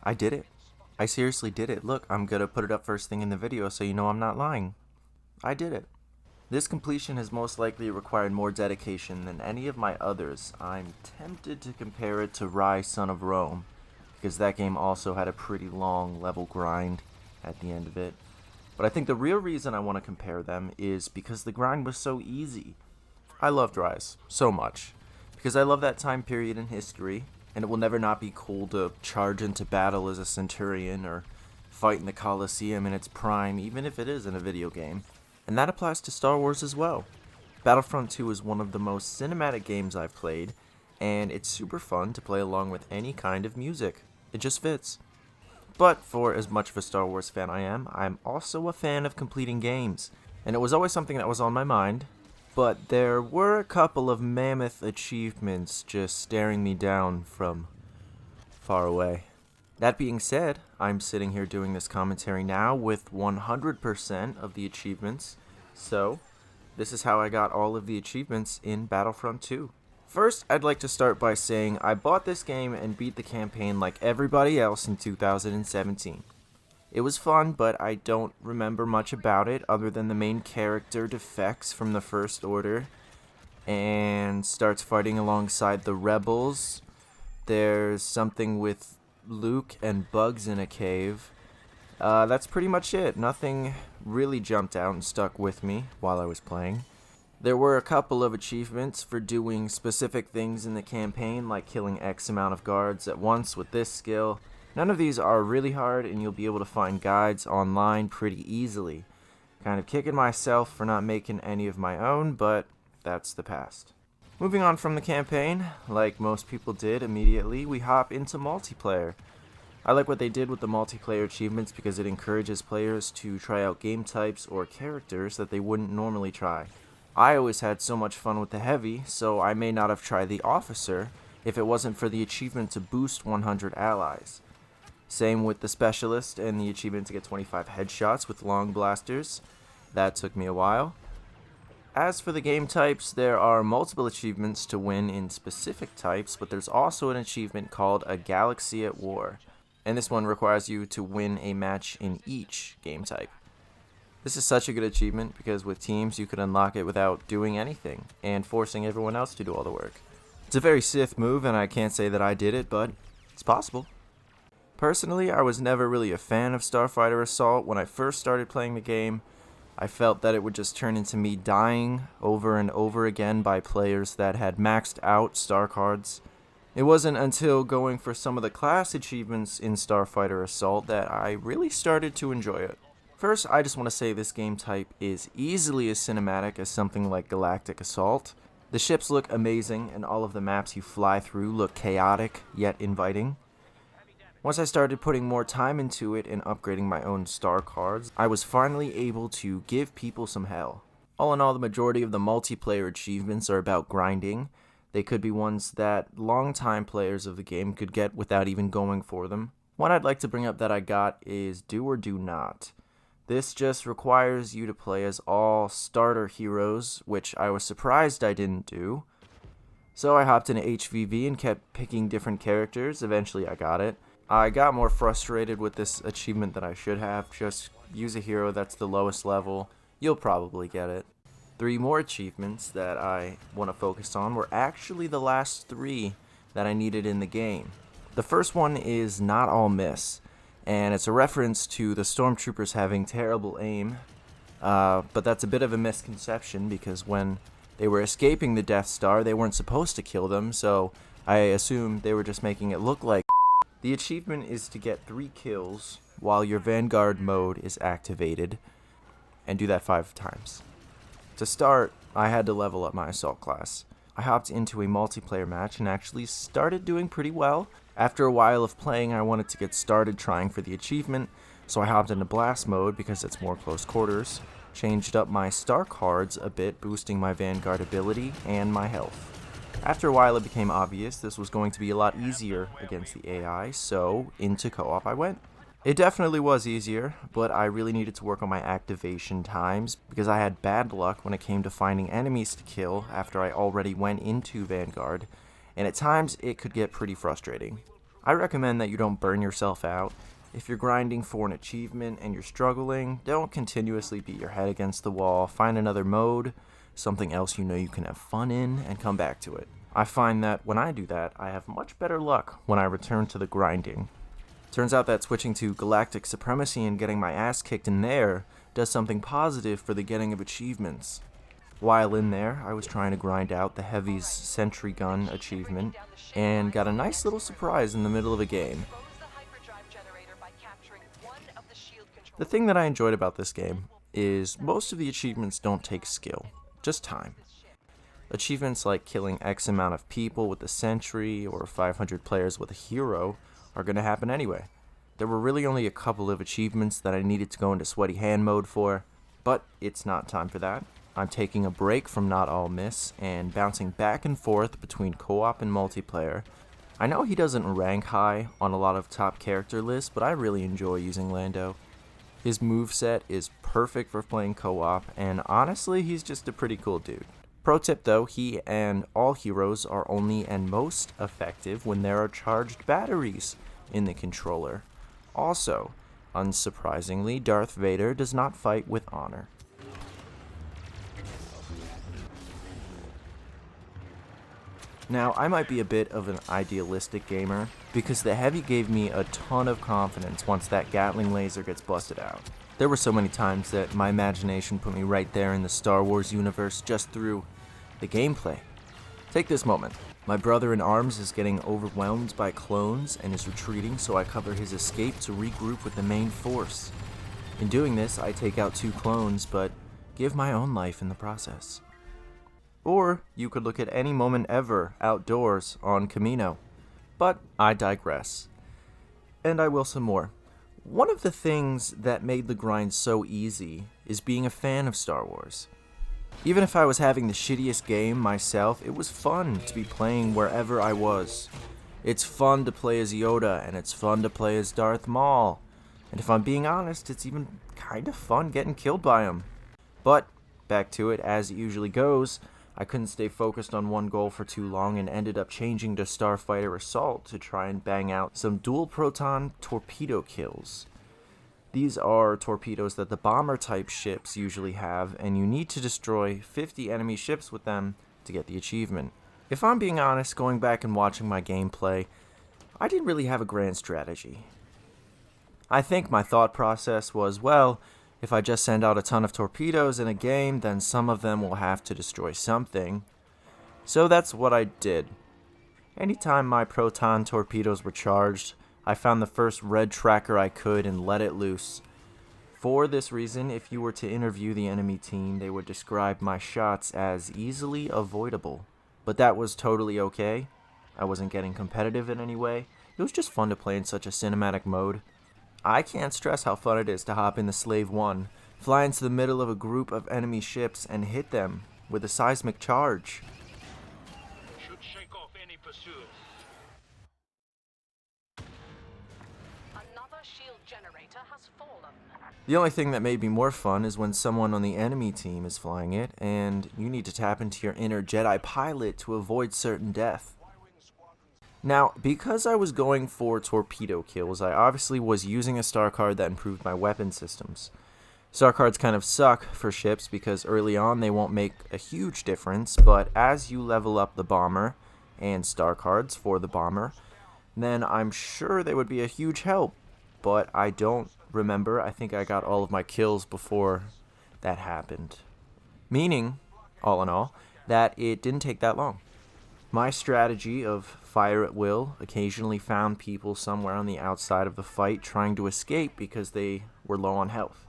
I did it. I seriously did it. Look, I'm gonna put it up first thing in the video so you know I'm not lying. I did it. This completion has most likely required more dedication than any of my others. I'm tempted to compare it to Rise Son of Rome, because that game also had a pretty long level grind at the end of it. But I think the real reason I want to compare them is because the grind was so easy. I loved Rise so much, because I love that time period in history, and it will never not be cool to charge into battle as a centurion or fight in the Colosseum in its prime, even if it is in a video game. And that applies to Star Wars as well. Battlefront 2 is one of the most cinematic games I've played, and it's super fun to play along with any kind of music. It just fits. But for as much of a Star Wars fan I am, I'm also a fan of completing games, and it was always something that was on my mind, but there were a couple of mammoth achievements just staring me down from far away. That being said, I'm sitting here doing this commentary now with 100% of the achievements, so this is how I got all of the achievements in Battlefront 2. First, I'd like to start by saying I bought this game and beat the campaign like everybody else in 2017. It was fun, but I don't remember much about it other than the main character defects from the First Order and starts fighting alongside the rebels. There's something with Luke and bugs in a cave. That's pretty much it. Nothing really jumped out and stuck with me while I was playing. There were a couple of achievements for doing specific things in the campaign, like killing X amount of guards at once with this skill. None of these are really hard, and you'll be able to find guides online pretty easily. Kind of kicking myself for not making any of my own, but that's the past. Moving on from the campaign, like most people did immediately, we hop into multiplayer. I like what they did with the multiplayer achievements because it encourages players to try out game types or characters that they wouldn't normally try. I always had so much fun with the heavy, so I may not have tried the officer if it wasn't for the achievement to boost 100 allies. Same with the specialist and the achievement to get 25 headshots with long blasters. That took me a while. As for the game types, there are multiple achievements to win in specific types, but there's also an achievement called a Galaxy at War, and this one requires you to win a match in each game type. This is such a good achievement because with teams you could unlock it without doing anything and forcing everyone else to do all the work. It's a very Sith move and I can't say that I did it, but it's possible. Personally, I was never really a fan of Starfighter Assault. When I first started playing the game, I felt that it would just turn into me dying over and over again by players that had maxed out star cards. It wasn't until going for some of the class achievements in Starfighter Assault that I really started to enjoy it. First, I just want to say this game type is easily as cinematic as something like Galactic Assault. The ships look amazing, and all of the maps you fly through look chaotic, yet inviting. Once I started putting more time into it and upgrading my own star cards, I was finally able to give people some hell. All in all, the majority of the multiplayer achievements are about grinding. They could be ones that longtime players of the game could get without even going for them. One I'd like to bring up that I got is Do or Do Not. This just requires you to play as all starter heroes, which I was surprised I didn't do. So I hopped into HVV and kept picking different characters. Eventually I got it. I got more frustrated with this achievement than I should have. Just use a hero that's the lowest level. You'll probably get it. 3 more achievements that I want to focus on were actually the last 3 that I needed in the game. The first one is Not All Miss, and it's a reference to the stormtroopers having terrible aim, but that's a bit of a misconception because when they were escaping the Death Star, they weren't supposed to kill them, so I assume they were just making it look like. The achievement is to get 3 kills while your Vanguard mode is activated, and do that 5 times. To start, I had to level up my assault class. I hopped into a multiplayer match and actually started doing pretty well. After a while of playing, I wanted to get started trying for the achievement, so I hopped into blast mode because it's more close quarters, changed up my star cards a bit, boosting my Vanguard ability and my health. After a while it became obvious this was going to be a lot easier against the AI, so into co-op I went. It definitely was easier, but I really needed to work on my activation times because I had bad luck when it came to finding enemies to kill after I already went into Vanguard, and at times it could get pretty frustrating. I recommend that you don't burn yourself out. If you're grinding for an achievement and you're struggling, don't continuously beat your head against the wall. Find another mode, something else you know you can have fun in, and come back to it. I find that when I do that, I have much better luck when I return to the grinding. Turns out that switching to Galactic Supremacy and getting my ass kicked in there does something positive for the getting of achievements. While in there, I was trying to grind out the Heavy's Sentry Gun achievement and got a nice little surprise in the middle of a game. The thing that I enjoyed about this game is most of the achievements don't take skill, just time. Achievements like killing X amount of people with the Sentry or 500 players with a hero are going to happen anyway. There were really only a couple of achievements that I needed to go into sweaty hand mode for, but it's not time for that. I'm taking a break from Not All Miss and bouncing back and forth between co-op and multiplayer. I know he doesn't rank high on a lot of top character lists, but I really enjoy using Lando. His moveset is perfect for playing co-op, and honestly, he's just a pretty cool dude. Pro tip though, he and all heroes are only and most effective when there are charged batteries in the controller. Also, unsurprisingly, Darth Vader does not fight with honor. Now, I might be a bit of an idealistic gamer, because the Heavy gave me a ton of confidence once that Gatling laser gets busted out. There were so many times that my imagination put me right there in the Star Wars universe just through the gameplay. Take this moment. My brother in arms is getting overwhelmed by clones and is retreating, so I cover his escape to regroup with the main force. In doing this, I take out 2 clones, but give my own life in the process. Or you could look at any moment ever outdoors on Camino. But I digress. And I will some more. One of the things that made the grind so easy is being a fan of Star Wars. Even if I was having the shittiest game myself, it was fun to be playing wherever I was. It's fun to play as Yoda, and it's fun to play as Darth Maul. And if I'm being honest, it's even kind of fun getting killed by him. But, back to it, as it usually goes, I couldn't stay focused on one goal for too long and ended up changing to Starfighter Assault to try and bang out some dual proton torpedo kills. These are torpedoes that the bomber-type ships usually have, and you need to destroy 50 enemy ships with them to get the achievement. If I'm being honest, going back and watching my gameplay, I didn't really have a grand strategy. I think my thought process was, well, if I just send out a ton of torpedoes in a game, then some of them will have to destroy something. So that's what I did. Anytime my proton torpedoes were charged, I found the first red tracker I could and let it loose. For this reason, if you were to interview the enemy team, they would describe my shots as easily avoidable. But that was totally okay. I wasn't getting competitive in any way. It was just fun to play in such a cinematic mode. I can't stress how fun it is to hop in the Slave 1, fly into the middle of a group of enemy ships and hit them with a seismic charge. Should shake off any pursuers. Another shield generator has fallen. The only thing that made me more fun is when someone on the enemy team is flying it, and you need to tap into your inner Jedi pilot to avoid certain death. Now, because I was going for torpedo kills, I obviously was using a star card that improved my weapon systems. Star cards kind of suck for ships because early on they won't make a huge difference, but as you level up the bomber and star cards for the bomber, then I'm sure they would be a huge help. But I don't remember. I think I got all of my kills before that happened. Meaning, all in all, that it didn't take that long. My strategy of fire at will occasionally found people somewhere on the outside of the fight trying to escape because they were low on health.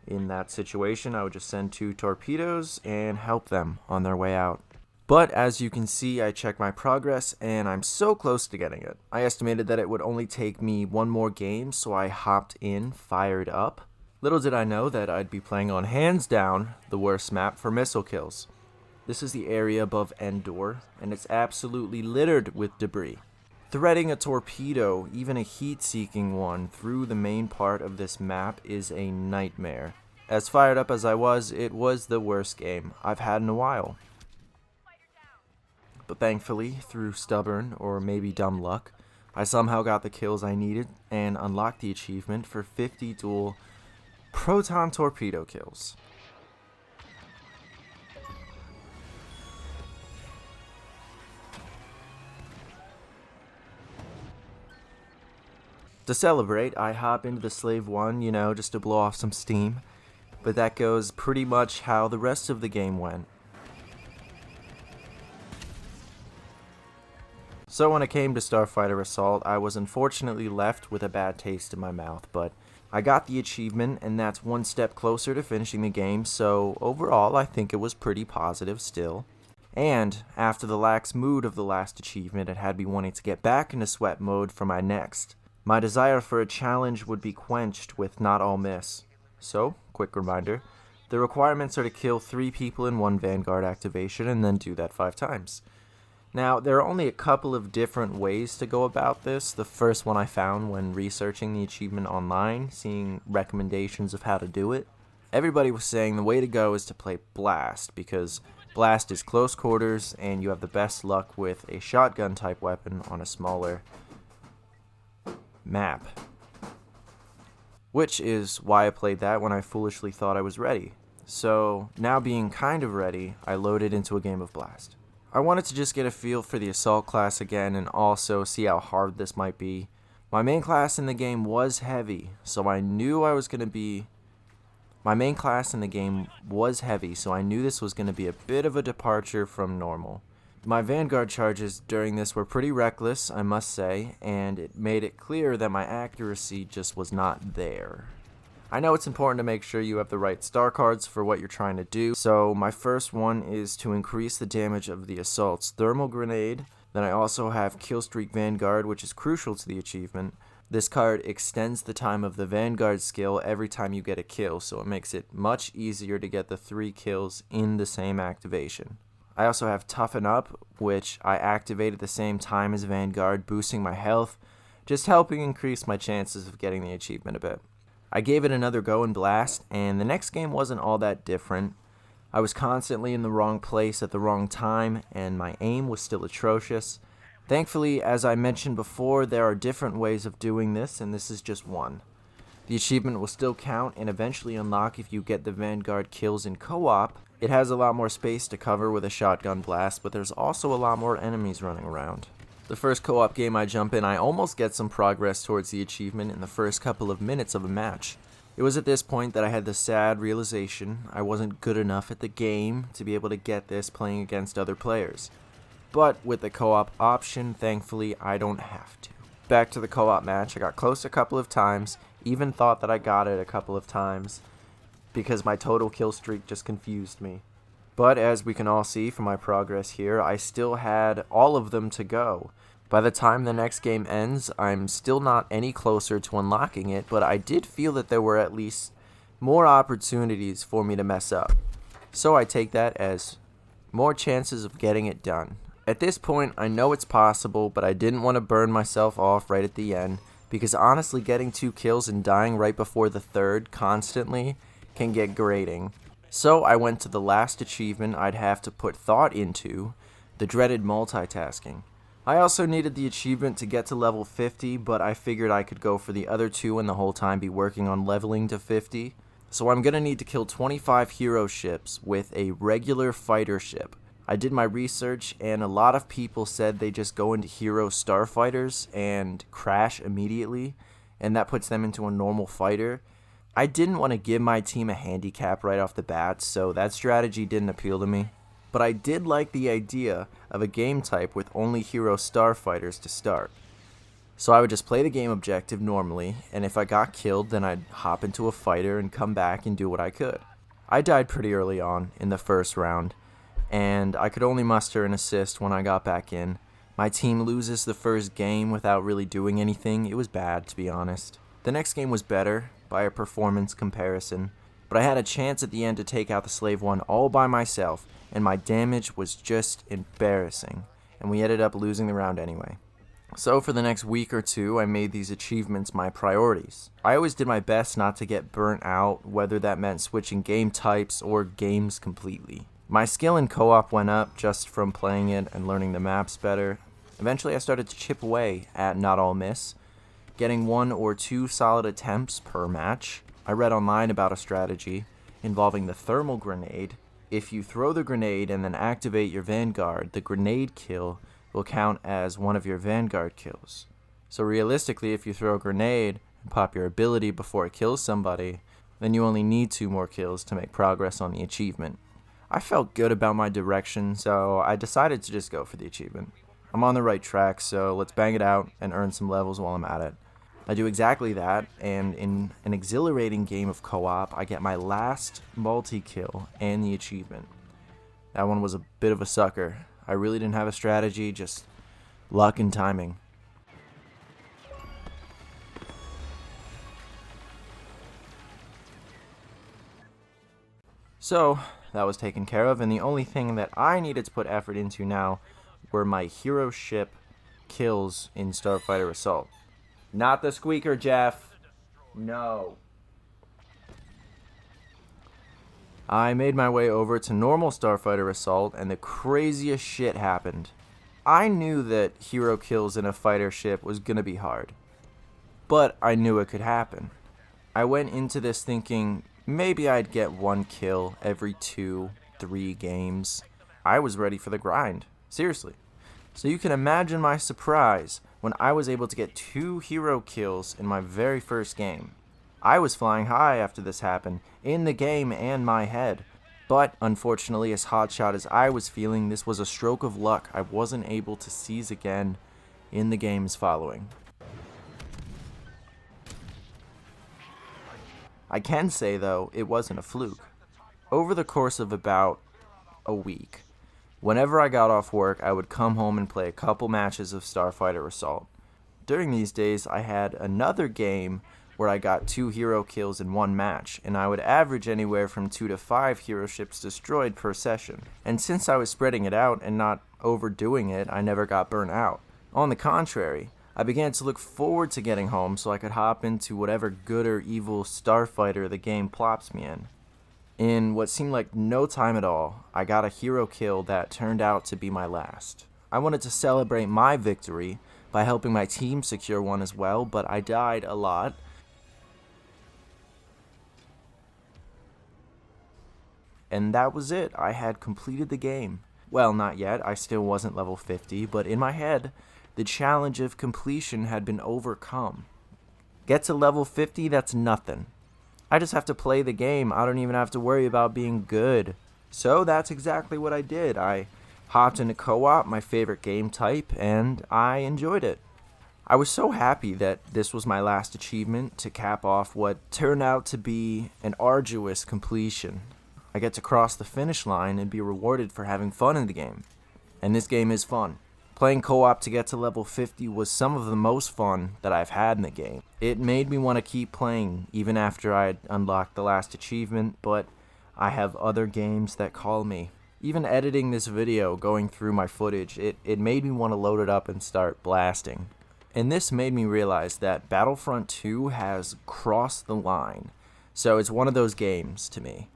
In that situation, I would just send 2 torpedoes and help them on their way out. But as you can see, I checked my progress and I'm so close to getting it. I estimated that it would only take me 1 more game, so I hopped in, fired up. Little did I know that I'd be playing on hands down the worst map for missile kills. This is the area above Endor, and it's absolutely littered with debris. Threading a torpedo, even a heat-seeking one, through the main part of this map is a nightmare. As fired up as I was, it was the worst game I've had in a while. But thankfully, through stubborn or maybe dumb luck, I somehow got the kills I needed and unlocked the achievement for 50 dual proton torpedo kills. To celebrate, I hop into the Slave 1, just to blow off some steam. But that goes pretty much how the rest of the game went. So when it came to Starfighter Assault, I was unfortunately left with a bad taste in my mouth, but I got the achievement, and that's one step closer to finishing the game, so overall I think it was pretty positive still. And after the lax mood of the last achievement, it had me wanting to get back into sweat mode for my next. My desire for a challenge would be quenched with Not All Miss. So, quick reminder, the requirements are to kill 3 people in one Vanguard activation and then do that 5 times. Now, there are only a couple of different ways to go about this. The first one I found when researching the achievement online, seeing recommendations of how to do it. Everybody was saying the way to go is to play Blast, because Blast is close quarters and you have the best luck with a shotgun type weapon on a smaller map. Which is why I played that when I foolishly thought I was ready. So, now being kind of ready, I loaded into a game of Blast. I wanted to just get a feel for the Assault class again and also see how hard this might be. My main class in the game was heavy, so I knew this was going to be a bit of a departure from normal. My Vanguard charges during this were pretty reckless, I must say, and it made it clear that my accuracy just was not there. I know it's important to make sure you have the right star cards for what you're trying to do, so my first one is to increase the damage of the Assault's thermal grenade. Then I also have Killstreak Vanguard, which is crucial to the achievement. This card extends the time of the Vanguard skill every time you get a kill, so it makes it much easier to get the 3 kills in the same activation. I also have Toughen Up, which I activate at the same time as Vanguard, boosting my health, just helping increase my chances of getting the achievement a bit. I gave it another go in Blast, and the next game wasn't all that different. I was constantly in the wrong place at the wrong time, and my aim was still atrocious. Thankfully, as I mentioned before, there are different ways of doing this, and this is just one. The achievement will still count and eventually unlock if you get the Vanguard kills in co-op. It has a lot more space to cover with a shotgun blast, but there's also a lot more enemies running around. The first co-op game I jump in, I almost get some progress towards the achievement in the first couple of minutes of a match. It was at this point that I had the sad realization I wasn't good enough at the game to be able to get this playing against other players. But with the co-op option, thankfully, I don't have to. Back to the co-op match, I got close a couple of times, even thought that I got it a couple of times, because my total kill streak just confused me. But as we can all see from my progress here, I still had all of them to go. By the time the next game ends, I'm still not any closer to unlocking it, but I did feel that there were at least more opportunities for me to mess up. So I take that as more chances of getting it done. At this point, I know it's possible, but I didn't want to burn myself off right at the end, because honestly getting 2 kills and dying right before the 3rd constantly can get grating. So I went to the last achievement I'd have to put thought into, the dreaded multitasking. I also needed the achievement to get to level 50, but I figured I could go for the other 2 and the whole time be working on leveling to 50. So I'm gonna need to kill 25 hero ships with a regular fighter ship. I did my research, and a lot of people said they just go into hero starfighters and crash immediately, and that puts them into a normal fighter. I didn't want to give my team a handicap right off the bat, so that strategy didn't appeal to me. But I did like the idea of a game type with only hero starfighters to start. So I would just play the game objective normally, and if I got killed, then I'd hop into a fighter and come back and do what I could. I died pretty early on in the first round, and I could only muster an assist when I got back in. My team loses the first game without really doing anything. It was bad, to be honest. The next game was better by a performance comparison, but I had a chance at the end to take out the Slave 1 all by myself, and my damage was just embarrassing, and we ended up losing the round anyway. So for the next week or 2, I made these achievements my priorities. I always did my best not to get burnt out, whether that meant switching game types or games completely. My skill in co-op went up just from playing it and learning the maps better. Eventually I started to chip away at not all miss, getting 1 or 2 solid attempts per match. I read online about a strategy involving the thermal grenade. If you throw the grenade and then activate your Vanguard, the grenade kill will count as one of your Vanguard kills. So realistically, if you throw a grenade and pop your ability before it kills somebody, then you only need 2 more kills to make progress on the achievement. I felt good about my direction, so I decided to just go for the achievement. I'm on the right track, so let's bang it out and earn some levels while I'm at it. I do exactly that, and in an exhilarating game of co-op, I get my last multi-kill and the achievement. That one was a bit of a sucker. I really didn't have a strategy, just luck and timing. So, that was taken care of, and the only thing that I needed to put effort into now were my hero ship kills in Starfighter Assault. Not the squeaker, Jeff. No. I made my way over to normal Starfighter Assault, and the craziest shit happened. I knew that hero kills in a fighter ship was gonna be hard, but I knew it could happen. I went into this thinking maybe I'd get 1 kill every 2-3 games. I was ready for the grind, seriously. So you can imagine my surprise when I was able to get 2 hero kills in my very first game. I was flying high after this happened, in the game and my head. But unfortunately, as hotshot as I was feeling, this was a stroke of luck I wasn't able to seize again in the games following. I can say though, it wasn't a fluke. Over the course of about a week, whenever I got off work, I would come home and play a couple matches of Starfighter Assault. During these days, I had another game where I got 2 hero kills in 1 match, and I would average anywhere from 2 to 5 hero ships destroyed per session. And since I was spreading it out and not overdoing it, I never got burnt out. On the contrary, I began to look forward to getting home so I could hop into whatever good or evil starfighter the game plops me in. In what seemed like no time at all, I got a hero kill that turned out to be my last. I wanted to celebrate my victory by helping my team secure one as well, but I died a lot. And that was it. I had completed the game. Well, not yet. I still wasn't level 50, but in my head, the challenge of completion had been overcome. Get to level 50, that's nothing. I just have to play the game. I don't even have to worry about being good. So that's exactly what I did. I hopped into co-op, my favorite game type, and I enjoyed it. I was so happy that this was my last achievement to cap off what turned out to be an arduous completion. I get to cross the finish line and be rewarded for having fun in the game. And this game is fun. Playing co-op to get to level 50 was some of the most fun that I've had in the game. It made me want to keep playing even after I had unlocked the last achievement, but I have other games that call me. Even editing this video, going through my footage, it made me want to load it up and start blasting. And this made me realize that Battlefront 2 has crossed the line. So it's one of those games to me.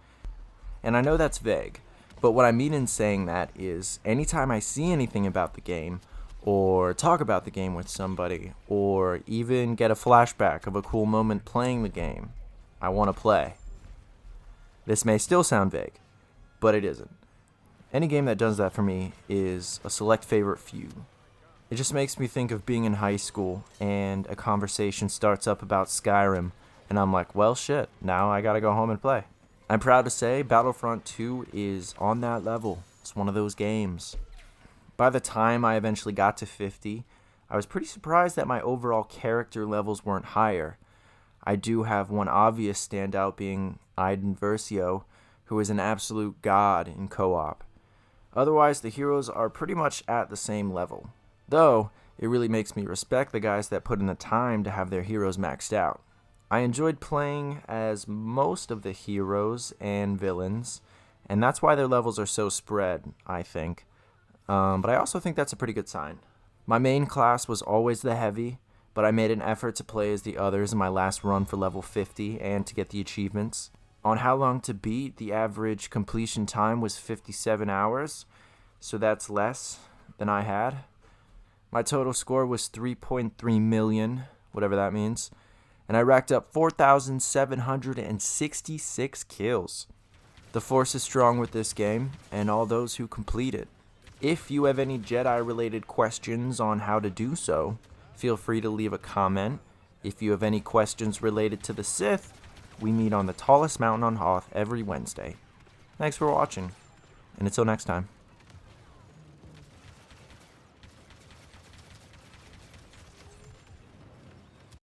And I know that's vague, but what I mean in saying that is anytime I see anything about the game, or talk about the game with somebody, or even get a flashback of a cool moment playing the game, I want to play. This may still sound vague, but it isn't. Any game that does that for me is a select favorite few. It just makes me think of being in high school and a conversation starts up about Skyrim, and I'm like, well shit, now I gotta go home and play. I'm proud to say Battlefront 2 is on that level. It's one of those games. By the time I eventually got to 50, I was pretty surprised that my overall character levels weren't higher. I do have one obvious standout being Aiden Versio, who is an absolute god in co-op. Otherwise, the heroes are pretty much at the same level. Though, it really makes me respect the guys that put in the time to have their heroes maxed out. I enjoyed playing as most of the heroes and villains, and that's why their levels are so spread, I think. But I also think that's a pretty good sign. My main class was always the heavy, but I made an effort to play as the others in my last run for level 50 and to get the achievements. On how long to beat, the average completion time was 57 hours, so that's less than I had. My total score was 3.3 million, whatever that means. And I racked up 4,766 kills. The Force is strong with this game, and all those who complete it. If you have any Jedi-related questions on how to do so, feel free to leave a comment. If you have any questions related to the Sith, we meet on the tallest mountain on Hoth every Wednesday. Thanks for watching, and until next time.